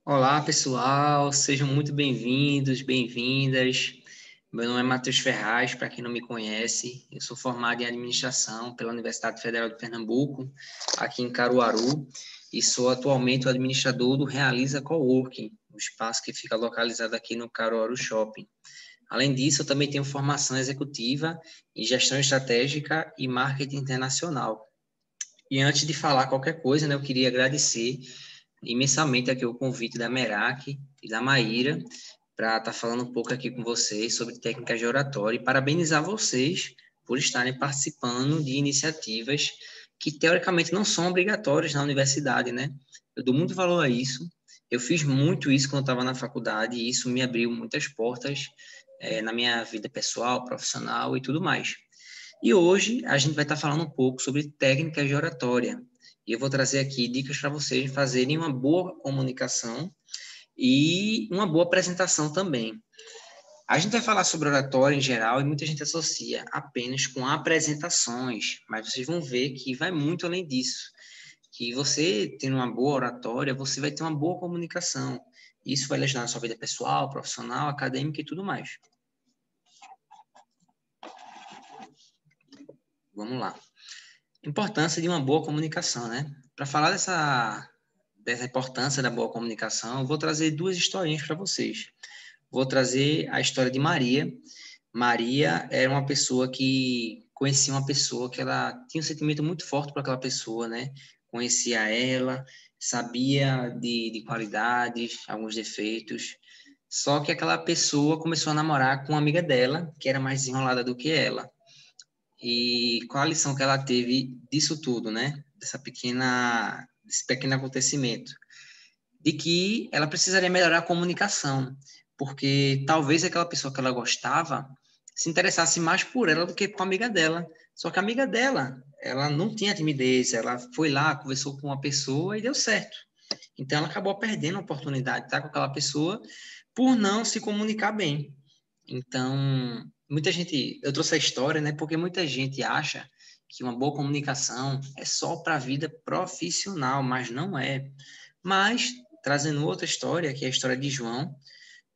Olá, pessoal, sejam muito bem-vindos, bem-vindas. Meu nome é Matheus Ferraz, para quem não me conhece, eu sou formado em administração pela Universidade Federal de Pernambuco, aqui em Caruaru, e sou atualmente o administrador do Realiza Coworking, um espaço que fica localizado aqui no Caruaru Shopping. Além disso, eu também tenho formação executiva em gestão estratégica e marketing internacional. E antes de falar qualquer coisa, né, eu queria agradecer imensamente aqui o convite da Merak e da Maíra para estar falando um pouco aqui com vocês sobre técnicas de oratória e parabenizar vocês por estarem participando de iniciativas que teoricamente não são obrigatórias na universidade, né? Eu dou muito valor a isso. Eu fiz muito isso quando eu estava na faculdade e isso me abriu muitas portas na minha vida pessoal, profissional e tudo mais. E hoje a gente vai estar falando um pouco sobre técnicas de oratória. E eu vou trazer aqui dicas para vocês fazerem uma boa comunicação e uma boa apresentação também. A gente vai falar sobre oratória em geral e muita gente associa apenas com apresentações, mas vocês vão ver que vai muito além disso. Que você tendo uma boa oratória, você vai ter uma boa comunicação. Isso vai lhe ajudar na sua vida pessoal, profissional, acadêmica e tudo mais. Vamos lá. Importância de uma boa comunicação, né? Para falar dessa importância da boa comunicação, eu vou trazer duas historinhas para vocês. Vou trazer a história de Maria. Maria era uma pessoa que conhecia uma pessoa que ela tinha um sentimento muito forte por aquela pessoa, né? Conhecia ela, sabia de qualidades, alguns defeitos. Só que aquela pessoa começou a namorar com uma amiga dela, que era mais desenrolada do que ela. E qual a lição que ela teve disso tudo, né? Desse pequeno acontecimento? De que ela precisaria melhorar a comunicação, porque talvez aquela pessoa que ela gostava se interessasse mais por ela do que com a amiga dela. Só que a amiga dela, ela não tinha timidez, ela foi lá, conversou com uma pessoa e deu certo. Então ela acabou perdendo a oportunidade de estar com aquela pessoa por não se comunicar bem. Então, muita gente, eu trouxe a história, né, porque muita gente acha que uma boa comunicação é só para a vida profissional, mas não é. Mas, trazendo outra história, que é a história de João.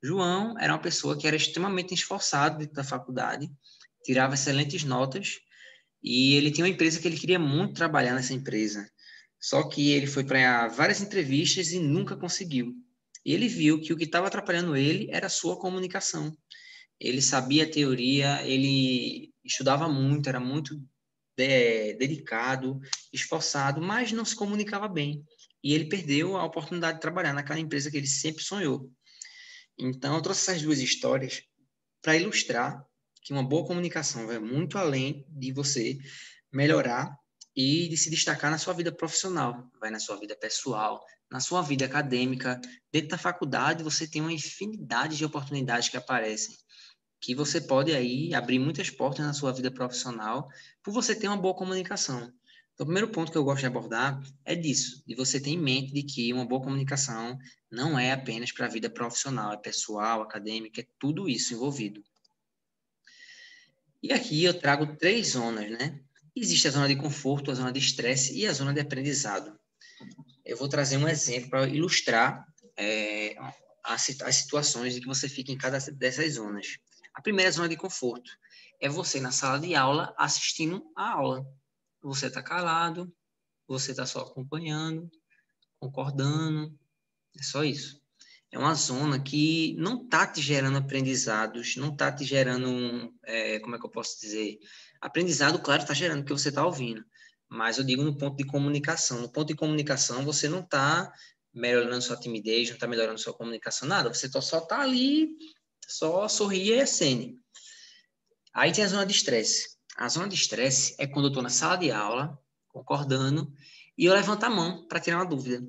João era uma pessoa que era extremamente esforçado dentro da faculdade, tirava excelentes notas, e ele tinha uma empresa que ele queria muito trabalhar nessa empresa. Só que ele foi para várias entrevistas e nunca conseguiu. E ele viu que o que estava atrapalhando ele era a sua comunicação. Ele sabia a teoria, ele estudava muito, era muito dedicado, esforçado, mas não se comunicava bem. E ele perdeu a oportunidade de trabalhar naquela empresa que ele sempre sonhou. Então, eu trouxe essas duas histórias para ilustrar que uma boa comunicação vai muito além de você melhorar e de se destacar na sua vida profissional, vai na sua vida pessoal, na sua vida acadêmica. Dentro da faculdade, você tem uma infinidade de oportunidades que aparecem, que você pode aí abrir muitas portas na sua vida profissional por você ter uma boa comunicação. Então, o primeiro ponto que eu gosto de abordar é disso, de você ter em mente de que uma boa comunicação não é apenas para a vida profissional, é pessoal, acadêmica, é tudo isso envolvido. E aqui eu trago três zonas, né? Existe a zona de conforto, a zona de estresse e a zona de aprendizado. Eu vou trazer um exemplo para ilustrar as situações em que você fica em cada dessas zonas. A primeira zona de conforto é você na sala de aula assistindo a aula. Você está calado, você está só acompanhando, concordando, é só isso. É uma zona que não está te gerando aprendizados, não está te gerando, como é que eu posso dizer? Aprendizado, claro, está gerando, porque você está ouvindo. Mas eu digo no ponto de comunicação. No ponto de comunicação, você não está melhorando sua timidez, não está melhorando sua comunicação, nada. Você só está ali, só sorria e acene. Aí tem a zona de estresse. A zona de estresse é quando eu estou na sala de aula, concordando, e eu levanto a mão para tirar uma dúvida.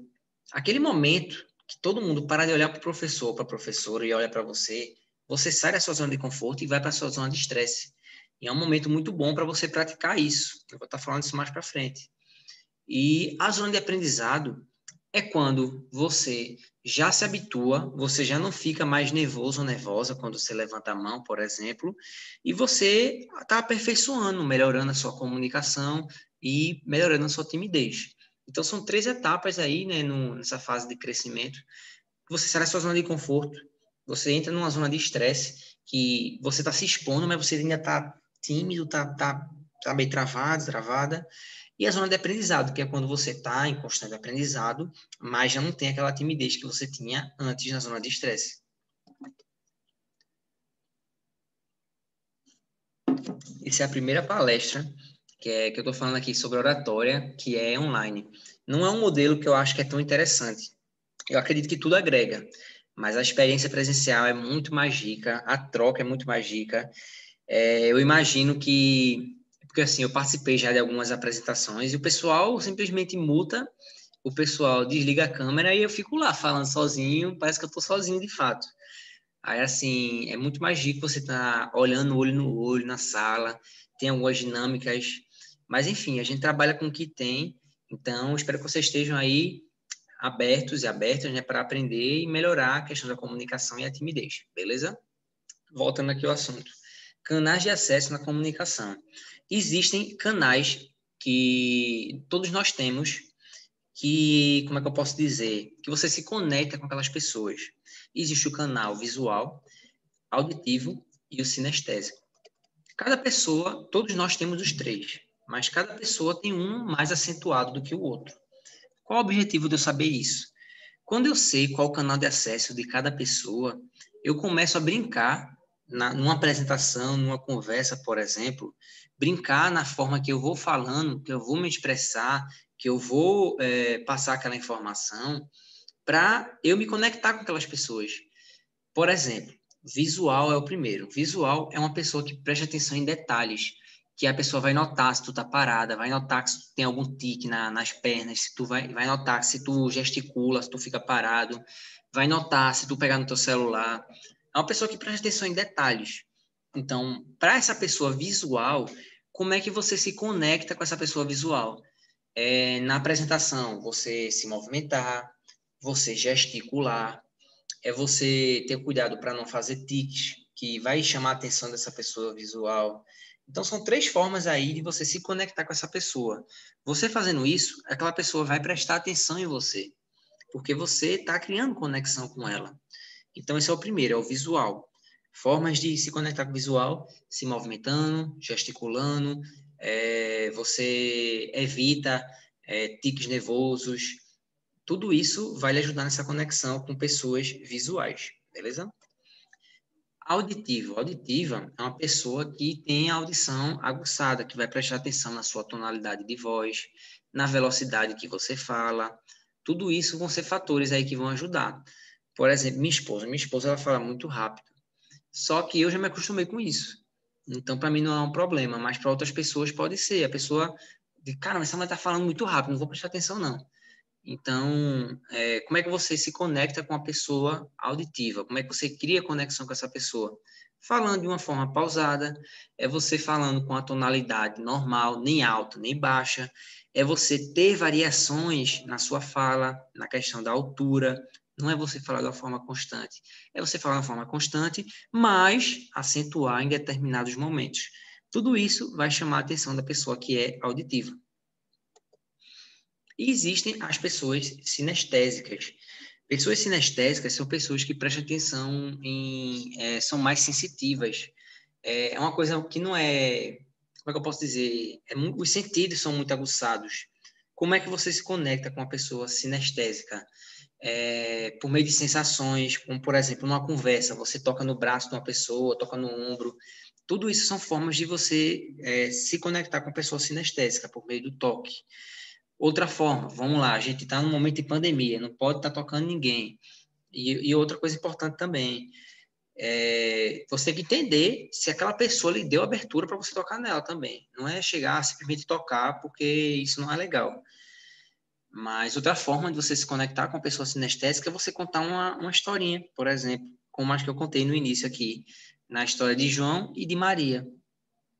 Aquele momento que todo mundo para de olhar para o professor, para a professora e olha para você, você sai da sua zona de conforto e vai para a sua zona de estresse. E é um momento muito bom para você praticar isso. Eu vou estar falando isso mais para frente. E a zona de aprendizado é quando você já se habitua, você já não fica mais nervoso ou nervosa quando você levanta a mão, por exemplo, e você está aperfeiçoando, melhorando a sua comunicação e melhorando a sua timidez. Então, são três etapas aí, né, nessa fase de crescimento. você sai da sua zona de conforto, você entra numa zona de estresse, que você está se expondo, mas você ainda está tímido, tá meio travado, travada. E a zona de aprendizado, que é quando você está em constante aprendizado, mas já não tem aquela timidez que você tinha antes na zona de estresse. Essa é a primeira palestra que eu estou falando aqui sobre oratória, que é online. Não é um modelo que eu acho que é tão interessante. Eu acredito que tudo agrega, mas a experiência presencial é muito mais rica, a troca é muito mais rica. Eu imagino que, porque assim, eu participei já de algumas apresentações e o pessoal simplesmente muta, o pessoal desliga a câmera e eu fico lá falando sozinho, parece que eu estou sozinho de fato. Aí, assim, é muito mais rico você estar olhando olho no olho na sala, tem algumas dinâmicas, mas enfim, a gente trabalha com o que tem, então espero que vocês estejam aí abertos e abertas, né, para aprender e melhorar a questão da comunicação e a timidez, beleza? Voltando aqui ao assunto. Canais de acesso na comunicação. Existem canais que todos nós temos que, como é que eu posso dizer, que você se conecta com aquelas pessoas. Existe o canal visual, auditivo e o sinestésico. Cada pessoa, todos nós temos os três, mas cada pessoa tem um mais acentuado do que o outro. Qual o objetivo de eu saber isso? Quando eu sei qual o canal de acesso de cada pessoa, eu começo a brincar numa apresentação, numa conversa, por exemplo, brincar na forma que eu vou falando, que eu vou me expressar, que eu vou passar aquela informação, para eu me conectar com aquelas pessoas. Por exemplo, visual é o primeiro. Visual é uma pessoa que presta atenção em detalhes, que a pessoa vai notar se tu tá parada, vai notar se tu tem algum tique nas pernas, se tu vai notar se tu gesticula, se tu fica parado, vai notar se tu pegar no teu celular. É uma pessoa que presta atenção em detalhes. Então, para essa pessoa visual, como é que você se conecta com essa pessoa visual? Na apresentação, você se movimentar, você gesticular, é você ter cuidado para não fazer tiques, que vai chamar a atenção dessa pessoa visual. Então, são três formas aí de você se conectar com essa pessoa. Você fazendo isso, aquela pessoa vai prestar atenção em você, porque você está criando conexão com ela. Então, esse é o primeiro, é o visual. Formas de se conectar com o visual, se movimentando, gesticulando, você evita tiques nervosos, tudo isso vai lhe ajudar nessa conexão com pessoas visuais, beleza? Auditivo. Auditiva é uma pessoa que tem a audição aguçada, que vai prestar atenção na sua tonalidade de voz, na velocidade que você fala. Tudo isso vão ser fatores aí que vão ajudar. Por exemplo, minha esposa ela fala muito rápido. Só que eu já me acostumei com isso. Então, para mim não é um problema, mas para outras pessoas pode ser. A pessoa diz, cara, essa mulher está falando muito rápido, não vou prestar atenção não. Então, como é que você se conecta com a pessoa auditiva? Como é que você cria conexão com essa pessoa? Falando de uma forma pausada, é você falando com a tonalidade normal, nem alta, nem baixa, é você ter variações na sua fala, na questão da altura, não é você falar de uma forma constante, é você falar de uma forma constante, mas acentuar em determinados momentos. Tudo isso vai chamar a atenção da pessoa que é auditiva. E existem as pessoas sinestésicas. Pessoas sinestésicas são pessoas que prestam atenção são mais sensitivas. É uma coisa que não é, como é que eu posso dizer? Os sentidos são muito aguçados. Como é que você se conecta com uma pessoa sinestésica? Por meio de sensações, como por exemplo, numa conversa, você toca no braço de uma pessoa, toca no ombro. Tudo isso são formas de você se conectar com a pessoa sinestésica, por meio do toque. Outra forma, vamos lá, a gente está num momento de pandemia, não pode estar tocando ninguém. E outra coisa importante também, você tem que entender se aquela pessoa lhe deu abertura para você tocar nela também. Não é chegar simplesmente tocar, porque isso não é legal. Mas outra forma de você se conectar com a pessoa sinestésica é você contar uma historinha, por exemplo, como as que eu contei no início aqui, na história de João e de Maria,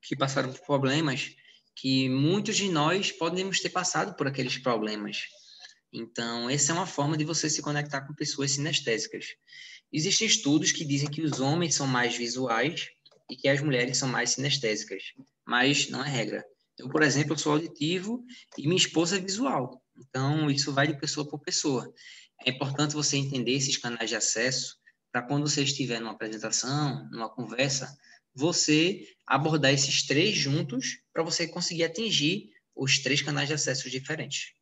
que passaram por problemas que muitos de nós podemos ter passado por aqueles problemas. Então, essa é uma forma de você se conectar com pessoas sinestésicas. Existem estudos que dizem que os homens são mais visuais e que as mulheres são mais sinestésicas, mas não é regra. Eu, por exemplo, sou auditivo e minha esposa é visual. Então, isso vai de pessoa por pessoa. É importante você entender esses canais de acesso para quando você estiver numa apresentação, numa conversa, você abordar esses três juntos para você conseguir atingir os três canais de acesso diferentes.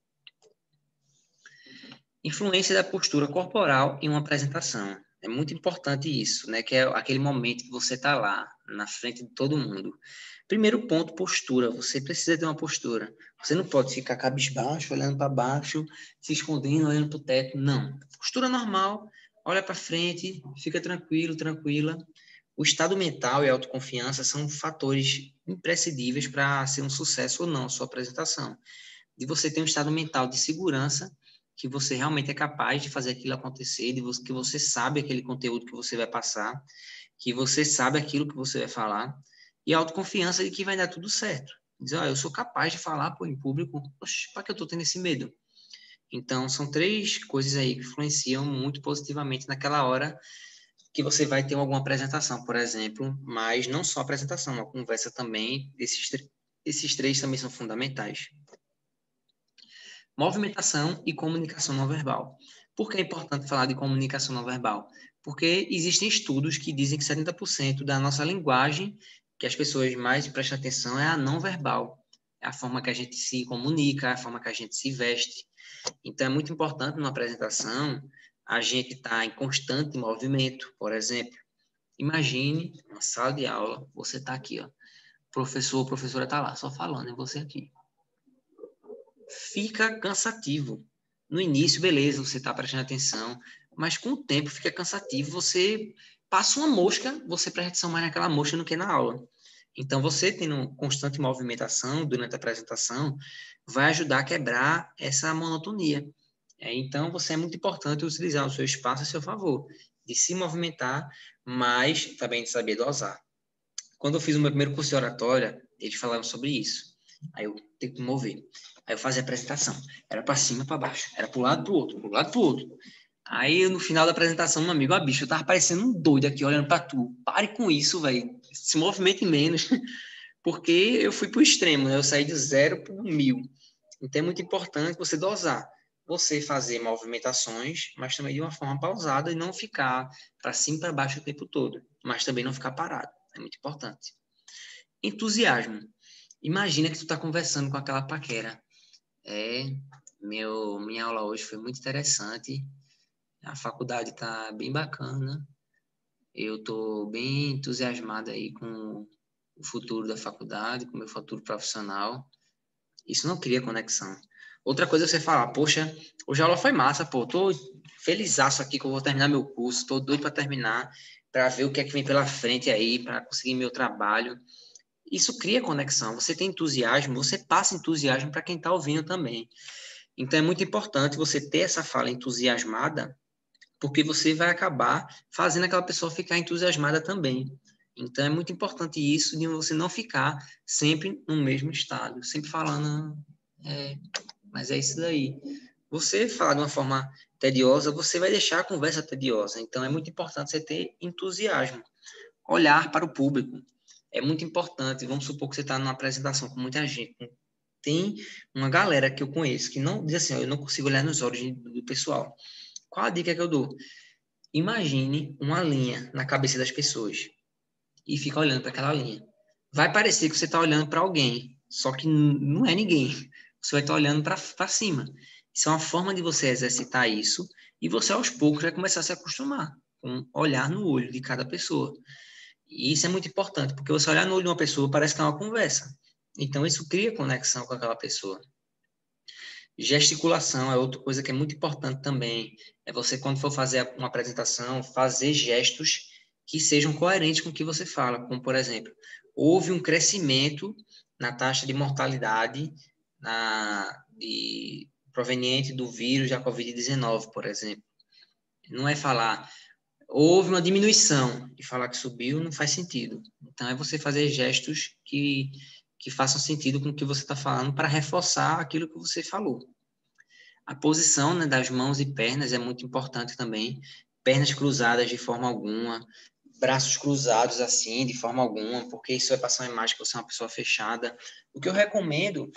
Influência da postura corporal em uma apresentação. É muito importante isso, né? Que é aquele momento que você está lá, na frente de todo mundo. Primeiro ponto, postura. Você precisa ter uma postura. Você não pode ficar cabisbaixo, olhando para baixo, se escondendo, olhando para o teto. Não. Postura normal, olha para frente, fica tranquilo, tranquila. O estado mental e a autoconfiança são fatores imprescindíveis para ser um sucesso ou não a sua apresentação. De você ter um estado mental de segurança, que você realmente é capaz de fazer aquilo acontecer, que você sabe aquele conteúdo que você vai passar, que você sabe aquilo que você vai falar, e a autoconfiança de que vai dar tudo certo. Diz, eu sou capaz de falar em público, oxe, para que eu estou tendo esse medo? Então, são três coisas aí que influenciam muito positivamente naquela hora que você vai ter alguma apresentação, por exemplo, mas não só apresentação, uma conversa também, esses três também são fundamentais. Movimentação e comunicação não verbal. Por que é importante falar de comunicação não verbal? Porque existem estudos que dizem que 70% da nossa linguagem, que as pessoas mais prestam atenção, é a não verbal. É a forma que a gente se comunica, é a forma que a gente se veste. Então, é muito importante numa apresentação a gente estar em constante movimento. Por exemplo, imagine uma sala de aula, você está aqui, ó, professor ou professora está lá, só falando, e você aqui. Fica cansativo. No início, beleza, você está prestando atenção, mas com o tempo fica cansativo. Você passa uma mosca, você presta atenção mais naquela mosca do que na aula. Então, você tendo constante movimentação durante a apresentação, vai ajudar a quebrar essa monotonia. Então, você é muito importante utilizar o seu espaço a seu favor, de se movimentar, mas também de saber dosar. Quando eu fiz o meu primeiro curso de oratória, eles falavam sobre isso. Aí eu tenho que mover. Aí eu fazia a apresentação. Era para cima, para baixo. Era para o lado, para o outro, para o lado, para o outro. Aí, no final da apresentação, meu amigo, bicho, eu tava parecendo um doido aqui, olhando para tu. Pare com isso, velho. Se movimente menos. Porque eu fui pro extremo, né? Eu saí de 0 para 1000. Então, é muito importante você dosar. Você fazer movimentações, mas também de uma forma pausada e não ficar para cima e para baixo o tempo todo. Mas também não ficar parado. É muito importante. Entusiasmo. Imagina que tu está conversando com aquela paquera. Minha aula hoje foi muito interessante. A faculdade está bem bacana. Eu estou bem entusiasmado aí com o futuro da faculdade, com o meu futuro profissional. Isso não cria conexão. Outra coisa é você falar, poxa, hoje a aula foi massa, pô, tô felizaço aqui que eu vou terminar meu curso, tô doido para terminar, para ver o que é que vem pela frente aí, para conseguir meu trabalho. Isso cria conexão. Você tem entusiasmo, você passa entusiasmo para quem está ouvindo também. Então, é muito importante você ter essa fala entusiasmada, porque você vai acabar fazendo aquela pessoa ficar entusiasmada também. Então, é muito importante isso de você não ficar sempre no mesmo estado, sempre falando, mas é isso daí. Você falar de uma forma tediosa, você vai deixar a conversa tediosa. Então, é muito importante você ter entusiasmo, olhar para o público. É muito importante. Vamos supor que você está numa apresentação com muita gente. Tem uma galera que eu conheço que não diz assim, eu não consigo olhar nos olhos do pessoal. Qual a dica que eu dou? Imagine uma linha na cabeça das pessoas e fica olhando para aquela linha. Vai parecer que você está olhando para alguém, só que não é ninguém. Você vai estar olhando para cima. Isso é uma forma de você exercitar isso e você aos poucos vai começar a se acostumar com olhar no olho de cada pessoa. E isso é muito importante, porque você olhar no olho de uma pessoa parece que é uma conversa. Então, isso cria conexão com aquela pessoa. Gesticulação é outra coisa que é muito importante também. É você, quando for fazer uma apresentação, fazer gestos que sejam coerentes com o que você fala. Como, por exemplo, houve um crescimento na taxa de mortalidade proveniente do vírus da Covid-19, por exemplo. Não é falar houve uma diminuição e falar que subiu não faz sentido. Então, é você fazer gestos que façam sentido com o que você está falando para reforçar aquilo que você falou. A posição, né, das mãos e pernas é muito importante também. Pernas cruzadas de forma alguma, braços cruzados assim, de forma alguma, porque isso vai passar uma imagem que você é uma pessoa fechada. O que eu recomendo,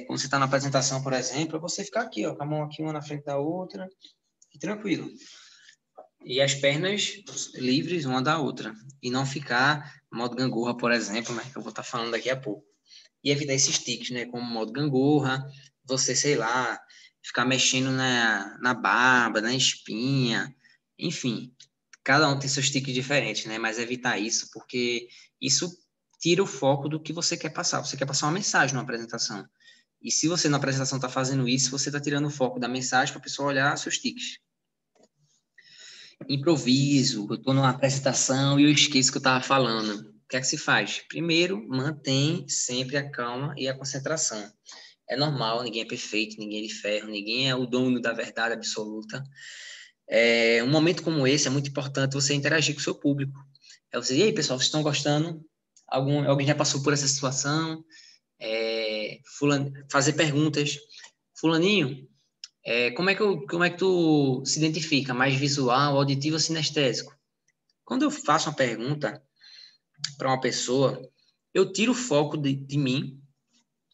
quando você está na apresentação, por exemplo, é você ficar aqui, ó, com a mão aqui uma na frente da outra, e tranquilo. E as pernas livres uma da outra. E não ficar modo gangorra, por exemplo, né, que eu vou estar falando daqui a pouco. E evitar esses tiques, né, como modo gangorra, você, sei lá, ficar mexendo na barba, na espinha, enfim. Cada um tem seus tiques diferentes, né, mas evitar isso, porque isso tira o foco do que você quer passar. Você quer passar uma mensagem numa apresentação. E se você na apresentação está fazendo isso, você está tirando o foco da mensagem para a pessoa olhar seus tiques. Improviso, eu estou numa apresentação e eu esqueço o que eu estava falando. O que é que se faz? Primeiro, mantém sempre a calma e a concentração. É normal, ninguém é perfeito, ninguém é de ferro, ninguém é o dono da verdade absoluta. Um momento como esse é muito importante você interagir com o seu público. É você, e aí, pessoal, vocês estão gostando? Alguém já passou por essa situação? Fazer perguntas. Fulaninho, como é que tu se identifica? Mais visual, auditivo ou sinestésico? Quando eu faço uma pergunta para uma pessoa, eu tiro o foco de mim,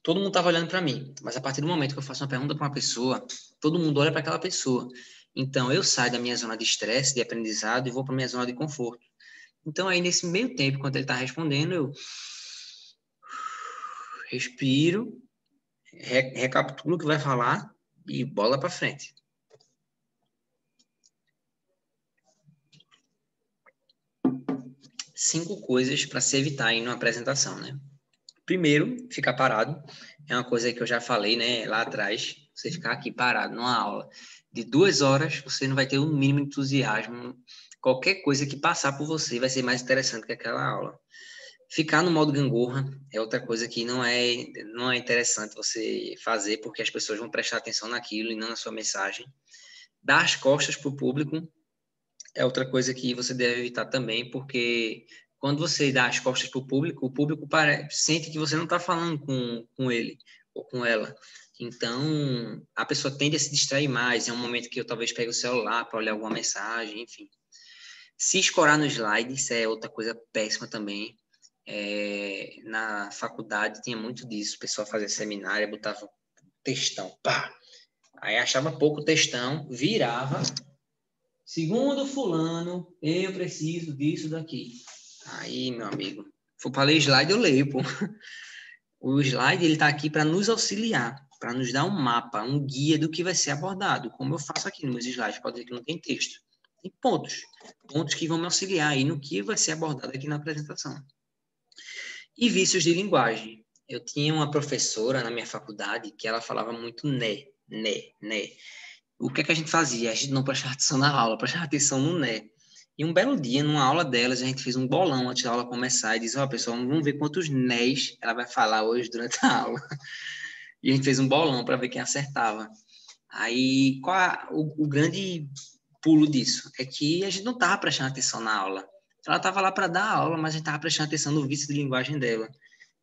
todo mundo estava olhando para mim, mas a partir do momento que eu faço uma pergunta para uma pessoa, todo mundo olha para aquela pessoa. Então, eu saio da minha zona de estresse, de aprendizado, e vou para minha zona de conforto. Então, aí, nesse meio tempo, quando ele está respondendo, eu respiro, recapitulo o que vai falar e bola para frente. 5 coisas para se evitar em uma apresentação, né? Primeiro, ficar parado. É uma coisa que eu já falei, né, lá atrás. Você ficar aqui parado numa aula de 2 horas, você não vai ter o mínimo entusiasmo. Qualquer coisa que passar por você vai ser mais interessante que aquela aula. Ficar no modo gangorra é outra coisa que não é interessante você fazer, porque as pessoas vão prestar atenção naquilo e não na sua mensagem. Dar as costas para o público é outra coisa que você deve evitar também, porque quando você dá as costas para o público sente que você não está falando com ele ou com ela. Então, a pessoa tende a se distrair mais. É um momento que eu talvez pegue o celular para olhar alguma mensagem, enfim. Se escorar no slide, isso é outra coisa péssima também. Na faculdade tinha muito disso. O pessoal fazia seminário, botava textão, pá! Aí achava pouco textão, virava. Segundo fulano, eu preciso disso daqui. Aí, meu amigo, for para ler slide, eu leio, pô. O slide, ele tá aqui para nos auxiliar, para nos dar um mapa, um guia do que vai ser abordado, como eu faço aqui nos meus slides. Pode dizer que não tem texto. Tem pontos que vão me auxiliar aí no que vai ser abordado aqui na apresentação. E vícios de linguagem. Eu tinha uma professora na minha faculdade que ela falava muito né. O que é que a gente fazia? A gente não prestava atenção na aula, prestava atenção no né. E um belo dia, numa aula delas, a gente fez um bolão antes da aula começar e disse, ó, pessoal, vamos ver quantos nés ela vai falar hoje durante a aula. E a gente fez um bolão para ver quem acertava. Aí, o grande pulo disso? É que a gente não estava prestando atenção na aula. Ela estava lá para dar aula, mas a gente estava prestando atenção no vício de linguagem dela.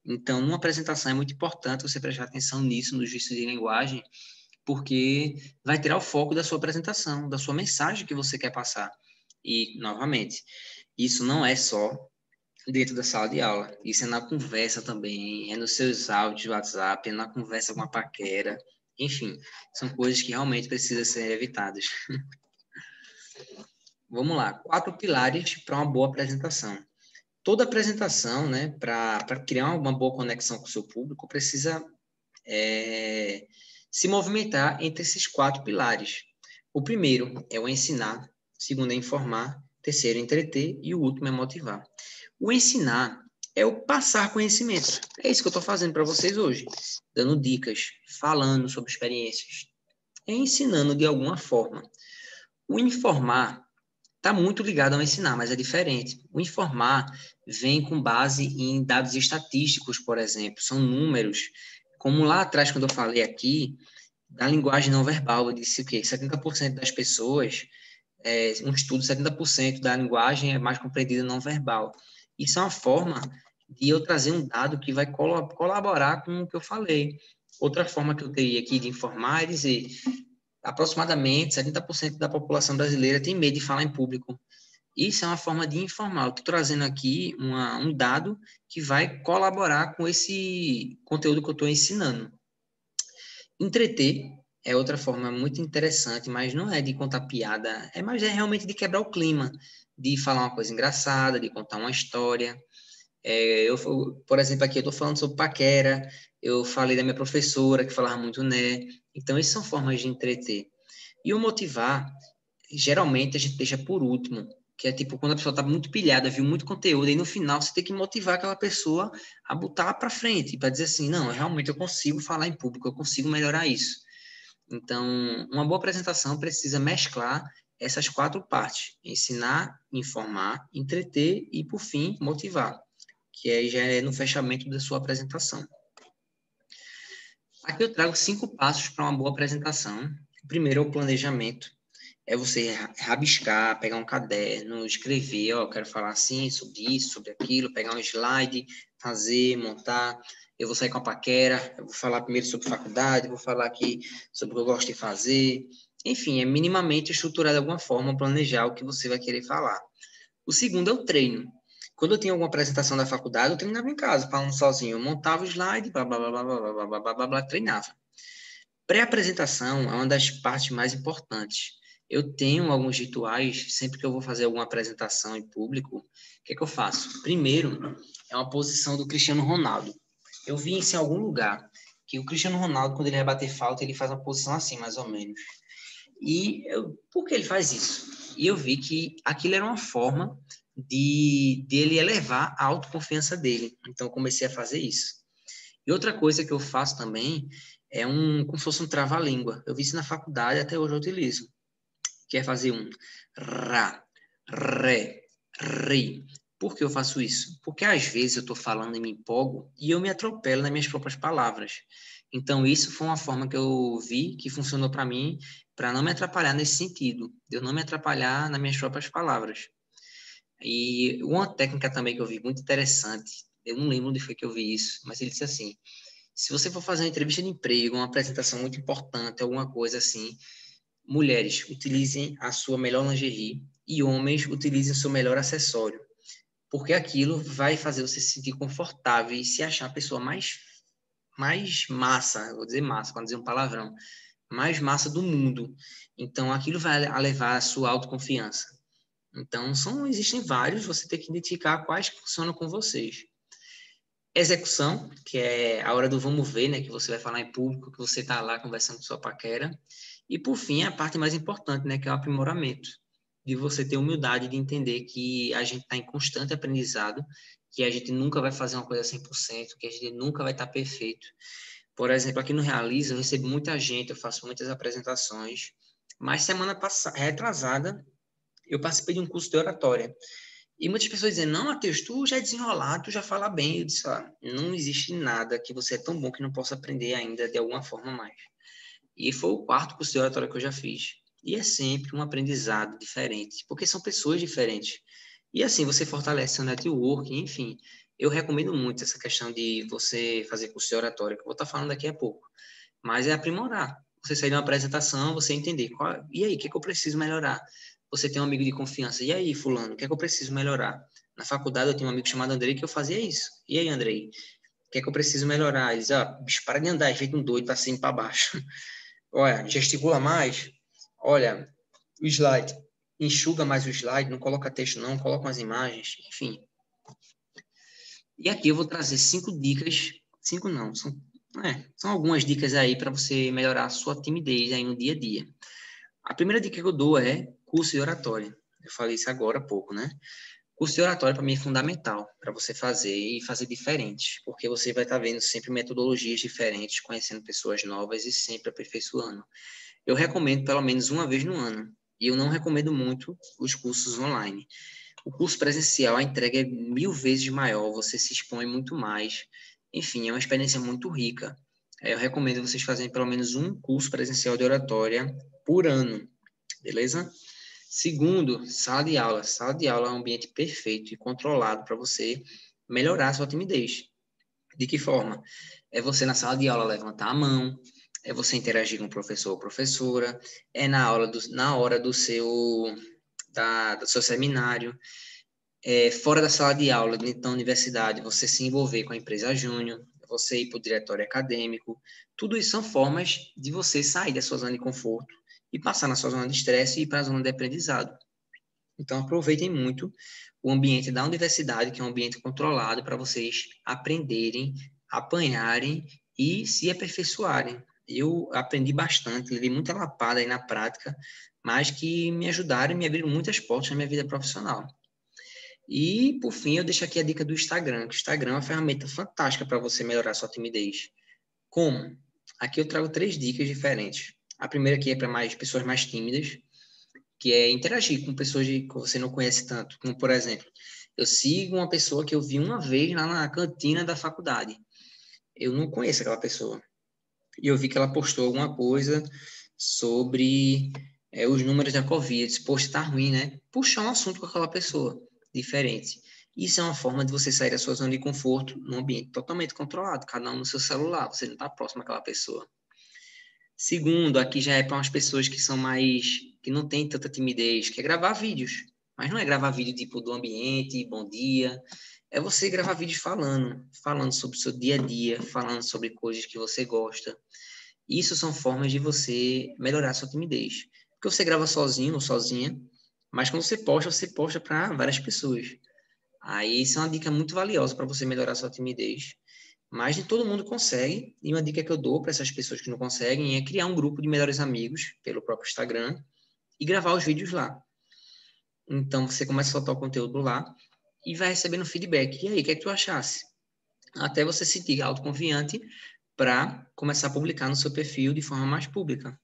Então, numa apresentação é muito importante você prestar atenção nisso, nos vícios de linguagem, porque vai tirar o foco da sua apresentação, da sua mensagem que você quer passar. E, novamente, isso não é só dentro da sala de aula, isso é na conversa também, é nos seus áudios do WhatsApp, é na conversa com a paquera, enfim, são coisas que realmente precisam ser evitadas. Vamos lá, 4 pilares para uma boa apresentação. Toda apresentação, né, para criar uma boa conexão com o seu público, precisa se movimentar entre esses 4 pilares. O primeiro é o ensinar, o segundo é informar, o terceiro é entreter e o último é motivar. O ensinar é o passar conhecimento. É isso que eu estou fazendo para vocês hoje, dando dicas, falando sobre experiências, ensinando de alguma forma. O informar está muito ligado ao ensinar, mas é diferente. O informar vem com base em dados estatísticos, por exemplo, são números. Como lá atrás, quando eu falei aqui, da linguagem não verbal, eu disse que 70% das pessoas, um estudo, 70% da linguagem é mais compreendida não verbal. Isso é uma forma de eu trazer um dado que vai colaborar com o que eu falei. Outra forma que eu teria aqui de informar é dizer, aproximadamente 70% da população brasileira tem medo de falar em público. Isso é uma forma de informar. Eu estou trazendo aqui um dado que vai colaborar com esse conteúdo que eu estou ensinando. Entreter é outra forma muito interessante, mas não é de contar piada, é realmente de quebrar o clima, de falar uma coisa engraçada, de contar uma história. Por exemplo, aqui eu estou falando sobre paquera, eu falei da minha professora, que falava muito né. Então, essas são formas de entreter. E o motivar, geralmente, a gente deixa por último, que é tipo quando a pessoa está muito pilhada, viu muito conteúdo, e no final você tem que motivar aquela pessoa a botar para frente, para dizer assim, não, realmente eu consigo falar em público, eu consigo melhorar isso. Então, uma boa apresentação precisa mesclar essas 4 partes: ensinar, informar, entreter e, por fim, motivar, que aí já é no fechamento da sua apresentação. Aqui eu trago 5 passos para uma boa apresentação. O primeiro é o planejamento. É você rabiscar, pegar um caderno, escrever, ó, quero falar assim, sobre isso, sobre aquilo, pegar um slide, fazer, montar. Eu vou sair com a paquera, eu vou falar primeiro sobre faculdade, vou falar aqui sobre o que eu gosto de fazer. Enfim, é minimamente estruturar de alguma forma, planejar o que você vai querer falar. O segundo é o treino. Quando eu tinha alguma apresentação da faculdade, eu treinava em casa, falando sozinho. Eu montava o slide, blá, blá, blá, blá, blá, blá, blá, blá, blá, blá, treinava. Pré-apresentação é uma das partes mais importantes. Eu tenho alguns rituais, sempre que eu vou fazer alguma apresentação em público, o que é que eu faço? Primeiro, é uma posição do Cristiano Ronaldo. Eu vi isso em algum lugar, que o Cristiano Ronaldo, quando ele vai bater falta, ele faz uma posição assim, mais ou menos. Por que ele faz isso? E eu vi que aquilo era uma forma de ele elevar a autoconfiança dele. Então, eu comecei a fazer isso. E outra coisa que eu faço também é como se fosse um trava-língua. Eu vi isso na faculdade, até hoje eu utilizo. Que é fazer um ra, ré, ri. Por que eu faço isso? Porque às vezes eu estou falando e me empolgo e eu me atropelo nas minhas próprias palavras. Então, isso foi uma forma que eu vi que funcionou para mim, para não me atrapalhar nesse sentido, de eu não me atrapalhar nas minhas próprias palavras. E uma técnica também que eu vi muito interessante, eu não lembro onde foi que eu vi isso, mas ele disse assim: se você for fazer uma entrevista de emprego, uma apresentação muito importante, alguma coisa assim, mulheres, utilizem a sua melhor lingerie e homens, utilizem o seu melhor acessório, porque aquilo vai fazer você se sentir confortável e se achar a pessoa mais massa, vou dizer massa, para dizer um palavrão, mais massa do mundo. Então, aquilo vai elevar a sua autoconfiança. Então, existem vários, você tem que identificar quais que funcionam com vocês. Execução, que é a hora do vamos ver, né, que você vai falar em público, que você está lá conversando com sua paquera. E, por fim, a parte mais importante, né, que é o aprimoramento, de você ter humildade de entender que a gente está em constante aprendizado, que a gente nunca vai fazer uma coisa 100%, que a gente nunca vai estar perfeito. Por exemplo, aqui no Realiza, eu recebo muita gente, eu faço muitas apresentações, mas semana passada, retrasada, eu participei de um curso de oratória. E muitas pessoas dizem, não, Matheus, tu já é desenrolado, tu já fala bem. Eu disse, não existe nada que você é tão bom que não possa aprender ainda de alguma forma mais. E foi o 4º curso de oratória que eu já fiz. E é sempre um aprendizado diferente, porque são pessoas diferentes. E assim, você fortalece seu network, enfim. Eu recomendo muito essa questão de você fazer curso de oratória, que eu vou estar falando daqui a pouco. Mas é aprimorar. Você sair de uma apresentação, você entender, e aí, o que é que eu preciso melhorar? Você tem um amigo de confiança, e aí, fulano, o que é que eu preciso melhorar? Na faculdade eu tinha um amigo chamado Andrei que eu fazia isso. E aí, Andrei, o que é que eu preciso melhorar? Ele diz, bicho, para de andar, feito um doido, para cima e para baixo. Olha, gesticula mais. Olha, o slide. Enxuga mais o slide, não coloca texto não, coloca umas imagens, enfim. E aqui eu vou trazer 5 dicas, 5 não, são algumas dicas aí para você melhorar a sua timidez aí no dia a dia. A primeira dica que eu dou é curso de oratória. Eu falei isso agora há pouco, né? Curso de oratória para mim é fundamental para você fazer e fazer diferente, porque você vai estar vendo sempre metodologias diferentes, conhecendo pessoas novas e sempre aperfeiçoando. Eu recomendo pelo menos uma vez no ano, e eu não recomendo muito os cursos online. O curso presencial, a entrega é 1000 vezes maior, você se expõe muito mais. Enfim, é uma experiência muito rica. Eu recomendo vocês fazerem pelo menos um curso presencial de oratória por ano, beleza? Segundo, sala de aula. Sala de aula é um ambiente perfeito e controlado para você melhorar a sua timidez. De que forma? É você na sala de aula levantar a mão, é você interagir com o professor ou professora, é na hora do seu seminário, fora da sala de aula, dentro da universidade, você se envolver com a empresa júnior, você ir para o diretório acadêmico. Tudo isso são formas de você sair da sua zona de conforto e passar na sua zona de estresse e ir para a zona de aprendizado. Então, aproveitem muito o ambiente da universidade, que é um ambiente controlado para vocês aprenderem, apanharem e se aperfeiçoarem. Eu aprendi bastante, levei muita lapada aí na prática, mas que me ajudaram e me abriram muitas portas na minha vida profissional. E, por fim, eu deixo aqui a dica do Instagram, que o Instagram é uma ferramenta fantástica para você melhorar sua timidez. Como? Aqui eu trago 3 dicas diferentes. A primeira aqui é para pessoas mais tímidas, que é interagir com pessoas que você não conhece tanto. Como, por exemplo, eu sigo uma pessoa que eu vi uma vez lá na cantina da faculdade. Eu não conheço aquela pessoa. E eu vi que ela postou alguma coisa sobre os números da Covid. Eu disse, poxa, tá ruim, né? Puxar um assunto com aquela pessoa diferente. Isso é uma forma de você sair da sua zona de conforto num ambiente totalmente controlado, cada um no seu celular, você não está próximo àquela pessoa. Segundo, aqui já é para umas pessoas que são que não têm tanta timidez, que é gravar vídeos. Mas não é gravar vídeo tipo do ambiente, bom dia. É você gravar vídeos falando sobre o seu dia a dia, falando sobre coisas que você gosta. Isso são formas de você melhorar a sua timidez. Porque você grava sozinho ou sozinha, mas quando você posta para várias pessoas. Aí isso é uma dica muito valiosa para você melhorar a sua timidez. Mas nem todo mundo consegue, e uma dica que eu dou para essas pessoas que não conseguem é criar um grupo de melhores amigos pelo próprio Instagram e gravar os vídeos lá. Então, você começa a soltar o conteúdo lá e vai recebendo feedback. E aí, o que é que tu achasse? Até você se sentir autoconfiante para começar a publicar no seu perfil de forma mais pública.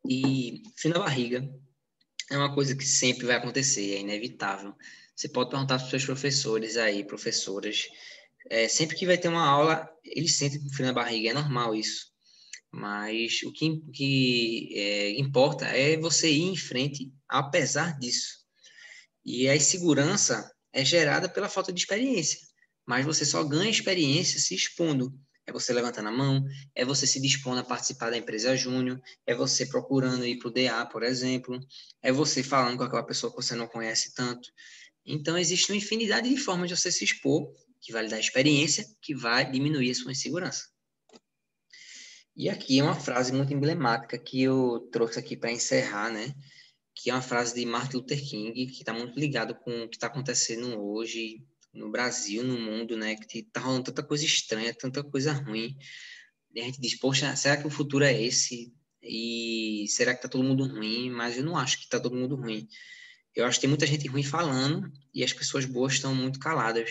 E frio na barriga é uma coisa que sempre vai acontecer, é inevitável. Você pode perguntar para os seus professores aí, professoras, sempre que vai ter uma aula, eles sentem frio na barriga, é normal isso. Mas o que importa é você ir em frente, apesar disso. E a insegurança é gerada pela falta de experiência. Mas você só ganha experiência se expondo. É você levantando a mão, é você se dispondo a participar da empresa júnior, é você procurando ir para o DA, por exemplo, é você falando com aquela pessoa que você não conhece tanto. Então, existe uma infinidade de formas de você se expor, que vai lhe dar experiência, que vai diminuir a sua insegurança. E aqui é uma frase muito emblemática que eu trouxe aqui para encerrar, né? Que é uma frase de Martin Luther King, que está muito ligado com o que está acontecendo hoje no Brasil, no mundo, né? Que está rolando tanta coisa estranha, tanta coisa ruim. E a gente diz, poxa, será que o futuro é esse? E será que está todo mundo ruim? Mas eu não acho que está todo mundo ruim. Eu acho que tem muita gente ruim falando e as pessoas boas estão muito caladas.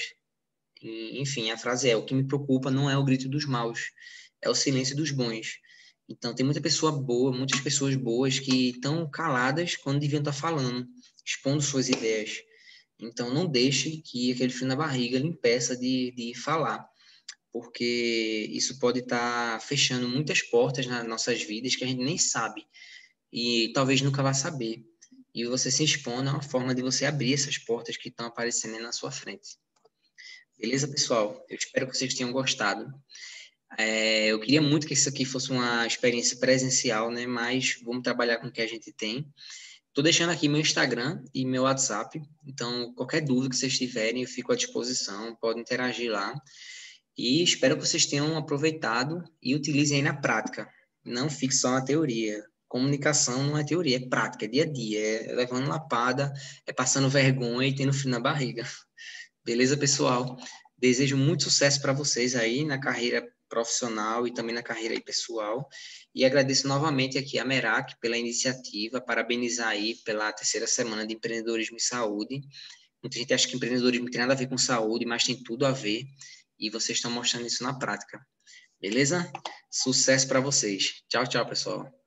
E, enfim, a frase é: o que me preocupa não é o grito dos maus, é o silêncio dos bons. Então, tem muita pessoa boa, muitas pessoas boas que estão caladas quando deviam estar falando, expondo suas ideias. Então, não deixe que aquele frio na barriga lhe impeça de falar, porque isso pode estar fechando muitas portas nas nossas vidas que a gente nem sabe e talvez nunca vá saber. E você se expondo é uma forma de você abrir essas portas que estão aparecendo aí na sua frente. Beleza, pessoal? Eu espero que vocês tenham gostado. Eu queria muito que isso aqui fosse uma experiência presencial, né? Mas vamos trabalhar com o que a gente tem. Estou deixando aqui meu Instagram e meu WhatsApp. Então, qualquer dúvida que vocês tiverem, eu fico à disposição. Podem interagir lá. E espero que vocês tenham aproveitado e utilizem aí na prática. Não fique só na teoria. Comunicação não é teoria, é prática, é dia a dia. É levando lapada, é passando vergonha e tendo frio na barriga. Beleza, pessoal? Desejo muito sucesso para vocês aí na carreira profissional e também na carreira aí pessoal. E agradeço novamente aqui a Merak pela iniciativa, parabenizar aí pela 3ª semana de empreendedorismo e saúde. Muita gente acha que empreendedorismo não tem nada a ver com saúde, mas tem tudo a ver. E vocês estão mostrando isso na prática. Beleza? Sucesso para vocês. Tchau, tchau, pessoal.